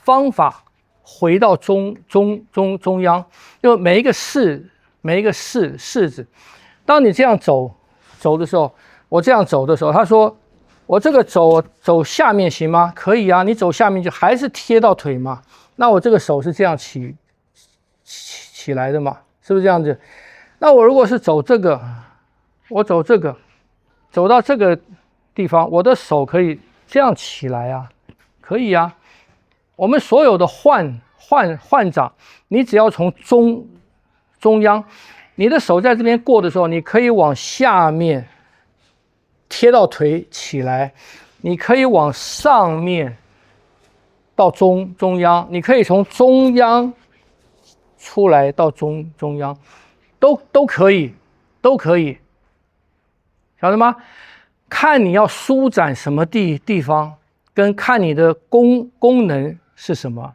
方法回到中央，就每一个式子，当你这样走的时候，我这样走的时候，他说我这个走下面行吗？可以啊，你走下面就还是贴到腿嘛。那我这个手是这样起来的嘛，是不是这样子？那我如果是走这个，我走这个，走到这个地方，我的手可以这样起来啊，可以啊。我们所有的换掌，你只要从中央，你的手在这边过的时候，你可以往下面贴到腿起来，你可以往上面到中央，你可以从中央出来到中央，都可以，晓得吗？看你要舒展什么地方，跟看你的功能是什么。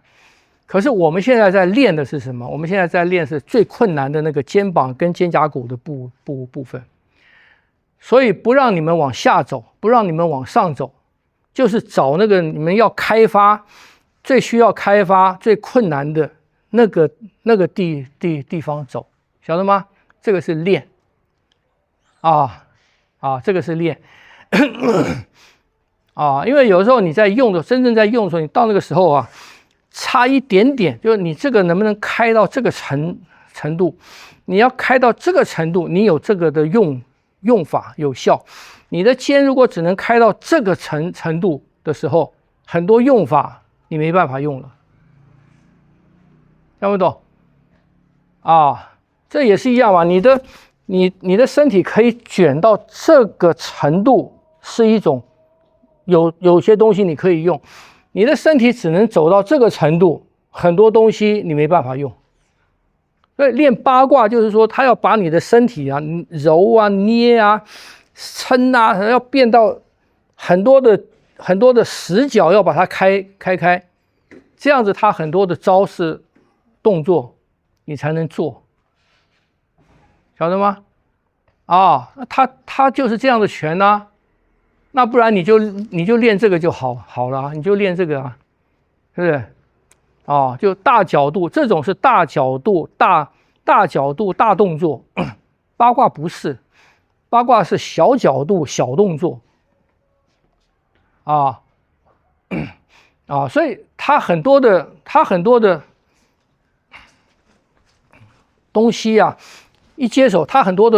可是我们现在在练的是什么？我们现在在练是最困难的那个肩膀跟肩胛骨的部分。所以不让你们往下走，不让你们往上走，就是找那个你们要开发最需要开发最困难的那个地方走，晓得吗？这个是练这个是练因为有时候你在用的真正在用的时候，你到那个时候啊，差一点点，就是你这个能不能开到这个程度，你要开到这个程度，你有这个的用法有效。你的肩如果只能开到这个程度的时候，很多用法你没办法用了，听不懂？这也是一样嘛。你的身体可以卷到这个程度，是一种有些东西你可以用。你的身体只能走到这个程度，很多东西你没办法用。所以练八卦就是说，他要把你的身体啊揉啊捏啊撑啊，要变到很多的死角，要把它开，这样子他很多的招式动作你才能做，晓得吗？他就是这样的拳啊。那不然你就练这个就好了，你就练这个啊，是不是？就大角度，这种是大角度大角度大动作，八卦不是，八卦是小角度小动作所以它很多的东西啊，一接手它很多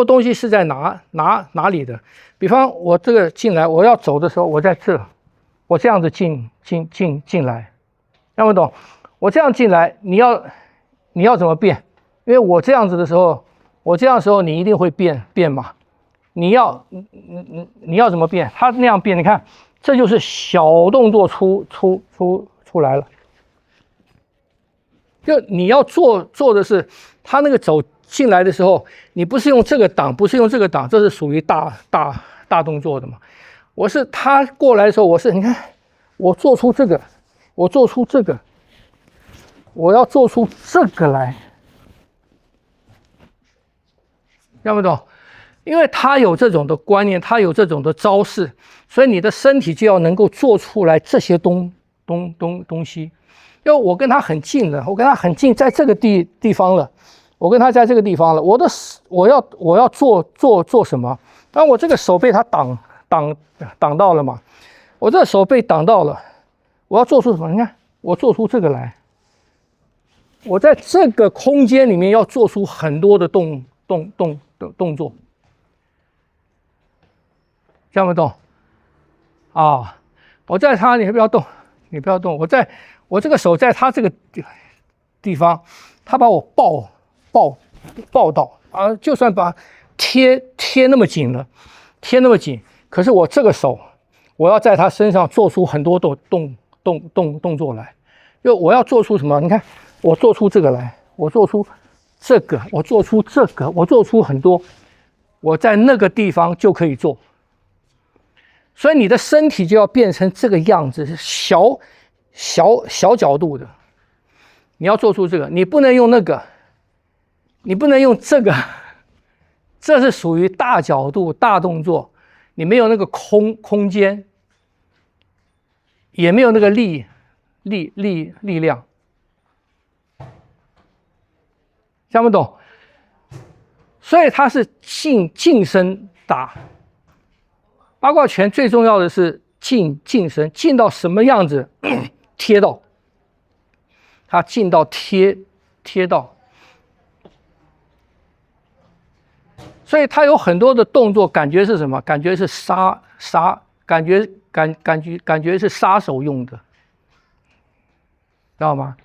东西是在哪里的。比方我这个进来，我要走的时候，我在这，我这样子进来，听不懂？我这样进来，你要怎么变？因为我这样子的时候，你一定会变嘛。你要怎么变？他那样变，你看，这就是小动作出来了。就你要做的是，他那个走进来的时候，你不是用这个挡，不是用这个挡，这是属于大动作的嘛。我是他过来的时候，你看我做出这个，我做出这个，我要做出这个来，听不懂？因为他有这种的观念，他有这种的招式，所以你的身体就要能够做出来这些东西。因为我跟他很近了，我跟他很近，在这个地方了，我跟他在这个地方了，我要做什么？当我这个手被他挡到了嘛，我这个手被挡到了，我要做出什么？你看，我做出这个来，我在这个空间里面要做出很多的动作，听不懂？我在他，你不要动，我这个手在他这个地方，他把我抱到就算把贴那么紧了，可是我这个手，我要在他身上做出很多动作来，就我要做出什么？你看，我做出这个来，我做出这个，我做出这个，我做出很多，我在那个地方就可以做。所以你的身体就要变成这个样子，小角度的，你要做出这个，你不能用那个，你不能用这个，这是属于大角度大动作，你没有那个空间，也没有那个力力量，听不懂？所以它是近身打。八卦拳最重要的是近身，近到什么样子？贴到，它近到贴到。所以它有很多的动作，感觉是什么？感觉是感觉是杀手用的，知道吗？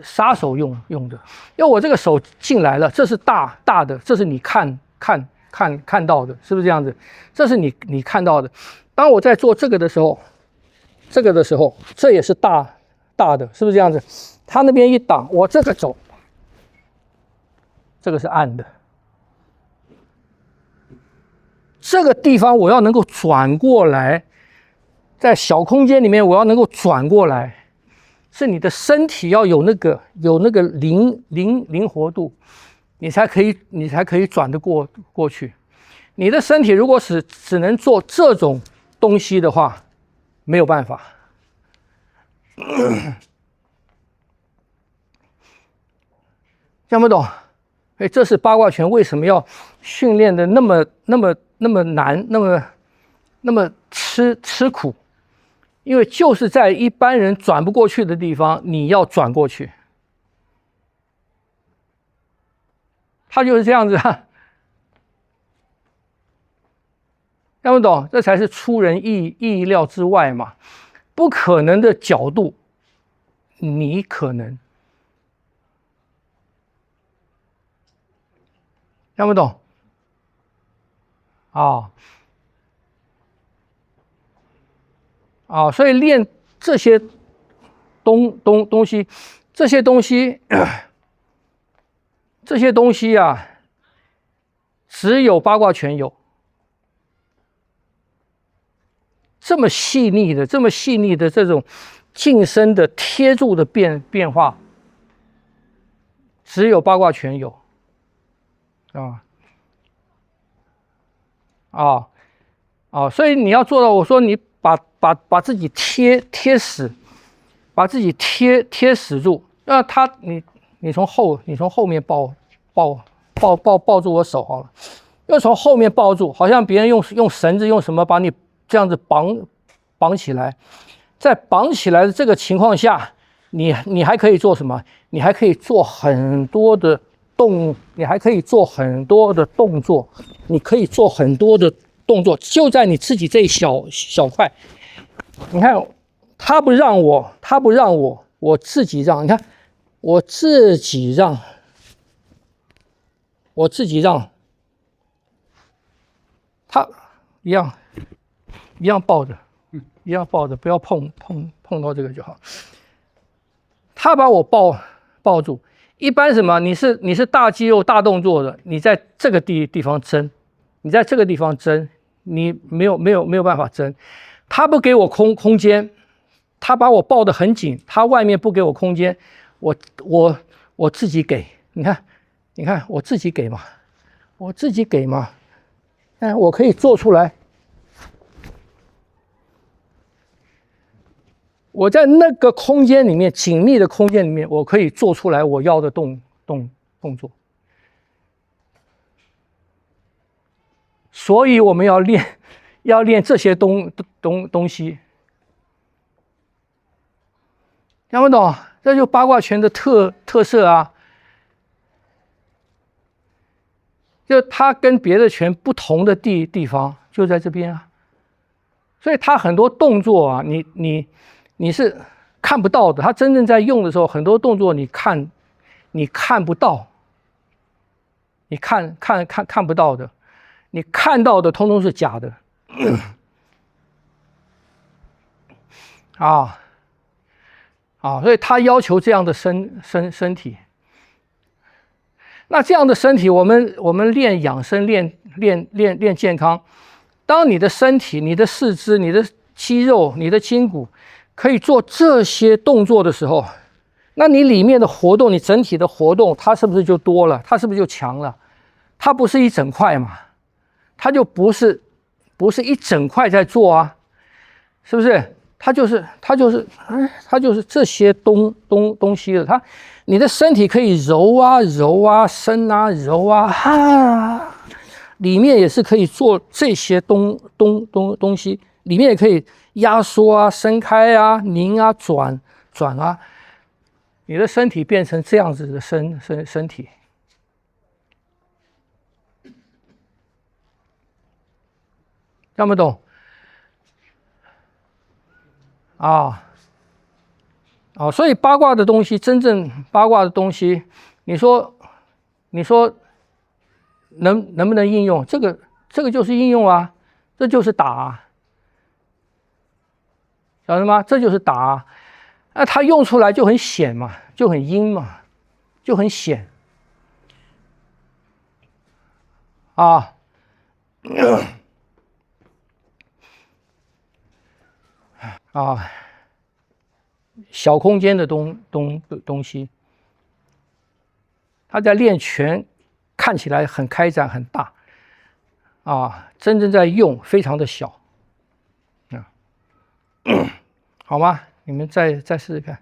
杀手用的，因为我这个手进来了，这是大的，这是你看到的，是不是这样子？这是你看到的。当我在做这个的时候，这也是大的，是不是这样子？他那边一挡，我这个走，这个是暗的。这个地方我要能够转过来，在小空间里面我要能够转过来，是你的身体要有那个灵活度，你才可以转得过去。你的身体如果只能做这种东西的话，没有办法。听不懂？哎，这是八卦拳为什么要训练的那么难，那么吃苦，因为就是在一般人转不过去的地方，你要转过去。他就是这样子啊，听不懂？这才是出人意料之外嘛，不可能的角度，你可能。听不懂？所以练这些东西，这些东西啊，只有八卦拳有这么细腻的这种近身的贴住的变化，只有八卦拳有。所以你要做到，我说你把自己贴死，把自己贴死住。那你从后面抱住我手好了，又从后面抱住，好像别人用绳子用什么把你这样子绑起来。在绑起来的这个情况下，你还可以做什么？你还可以做很多的你还可以做很多的动作，你可以做很多的动作，就在你自己这一小块。你看，他不让我，我自己让。你看，我自己让，他一样抱着，不要碰到这个就好。他把我抱住。一般什么？你是大肌肉大动作的，你在这个地方争，你没有办法争。他不给我空间，他把我抱得很紧，他外面不给我空间，我自己给。你看我自己给嘛，我可以做出来。我在那个空间里面，紧密的空间里面，我可以做出来我要的动作。所以我们要练这些东西，听不懂？这就八卦拳的特色啊，就它跟别的拳不同的地方就在这边啊。所以它很多动作啊，你是看不到的，他真正在用的时候，很多动作你看不到，你看不到的，你看到的通通是假的。所以他要求这样的身体。那这样的身体，我们练养生，练健康。当你的身体、你的四肢、你的肌肉、你的筋骨可以做这些动作的时候，那你里面的活动，你整体的活动，它是不是就多了？它是不是就强了？它不是一整块嘛，它就不是一整块在做啊，是不是？它就是这些东西的。你的身体可以揉啊揉啊伸啊揉啊哈，里面也是可以做这些东西，里面也可以压缩啊伸开啊拧啊转啊，你的身体变成这样子的身体。听不懂？啊，所以八卦的东西，真正八卦的东西，你说能不能应用？这个就是应用啊，这就是打啊，晓得吗？这就是打啊，那它用出来就很显嘛，就很阴嘛，就很显啊。啊，小空间的东西，他在练拳，看起来很开展很大，啊，真正在用非常的小，啊，好吗？你们再试试看。